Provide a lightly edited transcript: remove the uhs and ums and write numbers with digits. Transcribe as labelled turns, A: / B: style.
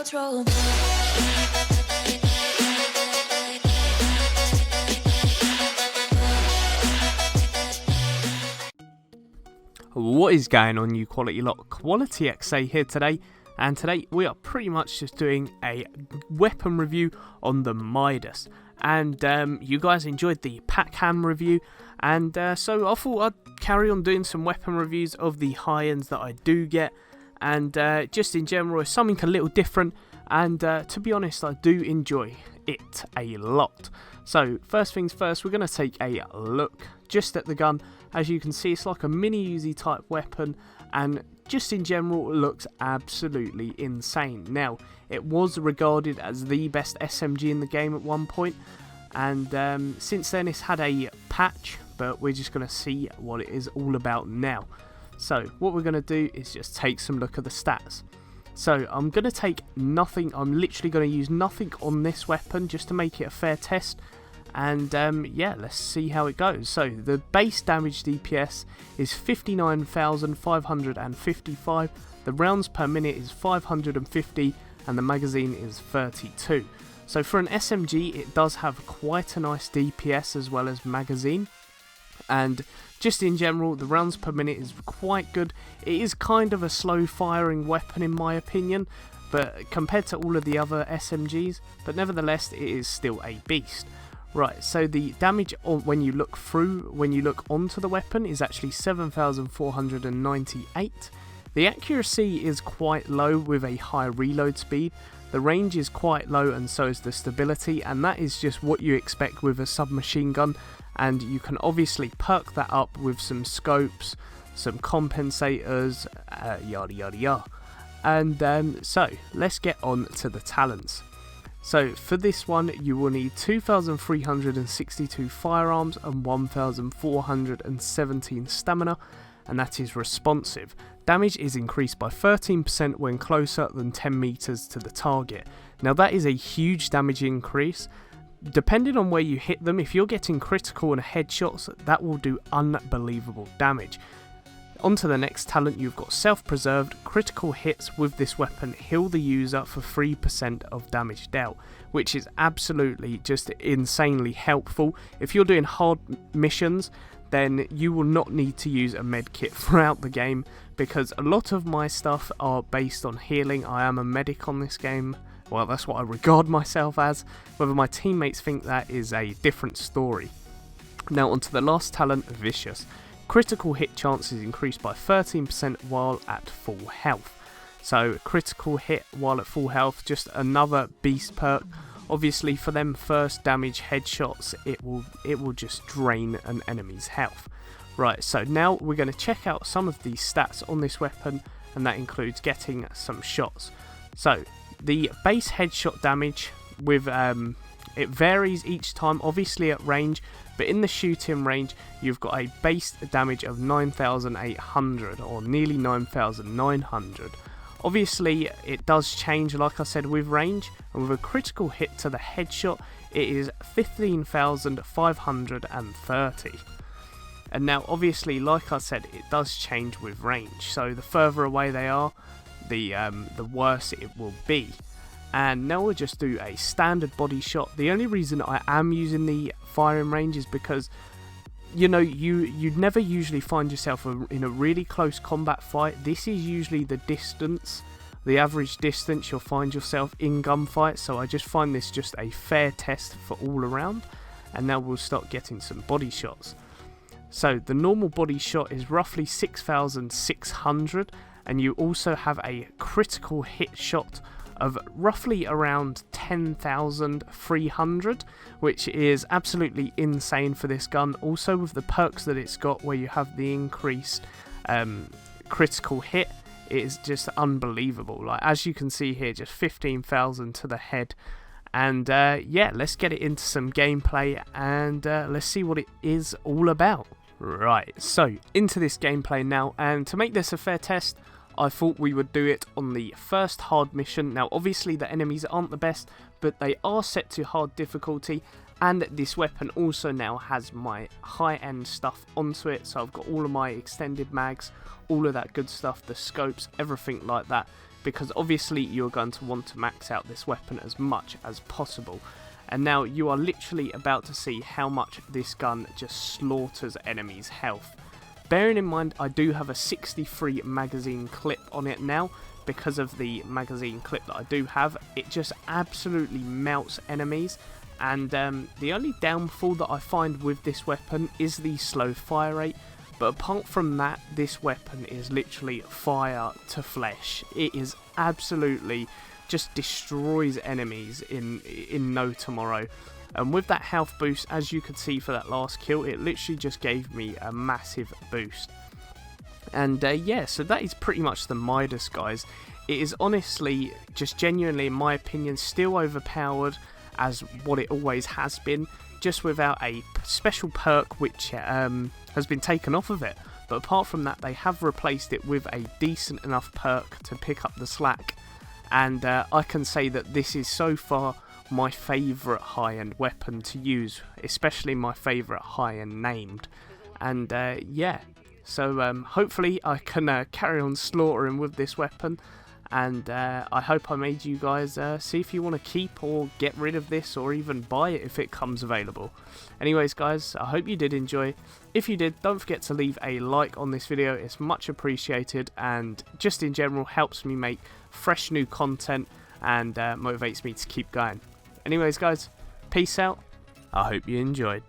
A: control.
B: What is going on, you quality lot? Quality XA here today, and today we are pretty much just doing a weapon review on the Midas. And you guys enjoyed the pack ham review, and so I thought I'd carry on doing some weapon reviews of the high ends that I do get, and just in general it's something a little different, and to be honest I do enjoy it a lot. So first things first, we're going to take a look just at the gun. As you can see, it's like a mini Uzi type weapon, and just in general it looks absolutely insane. Now, it was regarded as the best SMG in the game at one point, and since then it's had a patch, but we're just going to see what it is all about now. So what we're going to do is just take some look at the stats. So I'm going to take nothing, I'm literally going to use nothing on this weapon just to make it a fair test. And yeah, let's see how it goes. So the base damage DPS is 59,555, the rounds per minute is 550, and the magazine is 32. So for an SMG it does have quite a nice DPS as well as magazine, and just in general the rounds per minute is quite good. It is kind of a slow firing weapon in my opinion, but compared to all of the other SMGs, but nevertheless it is still a beast. Right, so the damage when you look onto the weapon is actually 7,498. The accuracy is quite low with a high reload speed. The range is quite low, and so is the stability, and that is just what you expect with a submachine gun, and you can obviously perk that up with some scopes, some compensators, yada yada yada. And so let's get on to the talents. So for this one you will need 2,362 firearms and 1,417 stamina, and that is responsive. Damage is increased by 13% when closer than 10 meters to the target. Now that is a huge damage increase. Depending on where you hit them, if you're getting critical and headshots, that will do unbelievable damage. On to the next talent, you've got self-preserved. Critical hits with this weapon heal the user for 3% of damage dealt, which is absolutely just insanely helpful. If you're doing hard missions, then you will not need to use a medkit throughout the game, because a lot of my stuff are based on healing. I am a medic on this game. Well, that's what I regard myself as. Whether my teammates think that is a different story. Now onto the last talent, Vicious. Critical hit chance is increased by 13% while at full health. So critical hit while at full health, just another beast perk. Obviously for them first damage headshots, it will just drain an enemy's health. Right, so now we're going to check out some of the stats on this weapon, and that includes getting some shots. So the base headshot damage with it varies each time, obviously at range, but in the shooting range you've got a base damage of 9,800 or nearly 9,900. Obviously it does change, like I said, with range, and with a critical hit to the headshot it is 15,530. And now obviously, like I said, it does change with range, so the further away they are, the worse it will be. And now we'll just do a standard body shot. The only reason I am using the firing range is because, you know, you'd never usually find yourself in a really close combat fight. This is usually the distance, the average distance you'll find yourself in gunfights, so I just find this just a fair test for all around. And now we'll start getting some body shots. So the normal body shot is roughly 6,600, and you also have a critical hit shot of roughly around 10,300, which is absolutely insane for this gun. Also with the perks that it's got, where you have the increased critical hit, it is just unbelievable. Like, as you can see here, just 15,000 to the head. And yeah, let's get it into some gameplay, and let's see what it is all about. Right, so into this gameplay now, and to make this a fair test, I thought we would do it on the first hard mission. Now obviously the enemies aren't the best, but they are set to hard difficulty, and this weapon also now has my high-end stuff onto it, so I've got all of my extended mags, all of that good stuff, the scopes, everything like that, because obviously you're going to want to max out this weapon as much as possible. And now you are literally about to see how much this gun just slaughters enemies' health. Bearing in mind I do have a 63 magazine clip on it now. Because of the magazine clip that I do have, it just absolutely melts enemies. And the only downfall that I find with this weapon is the slow fire rate. But apart from that, this weapon is literally fire to flesh. It is absolutely just destroys enemies in no tomorrow. And with that health boost, as you could see for that last kill, it literally just gave me a massive boost. And yeah, so that is pretty much the Midas, guys. It is honestly, just genuinely in my opinion, still overpowered as what it always has been, just without a special perk which has been taken off of it. But apart from that, they have replaced it with a decent enough perk to pick up the slack. And I can say that this is so far my favourite high-end weapon to use, especially my favourite high-end named. And yeah, so hopefully I can carry on slaughtering with this weapon. And I hope I made you guys see if you want to keep or get rid of this, or even buy it if it comes available. Anyways guys, I hope you did enjoy. If you did, don't forget to leave a like on this video, it's much appreciated, and just in general helps me make fresh new content and motivates me to keep going. Anyways guys, peace out, I hope you enjoyed.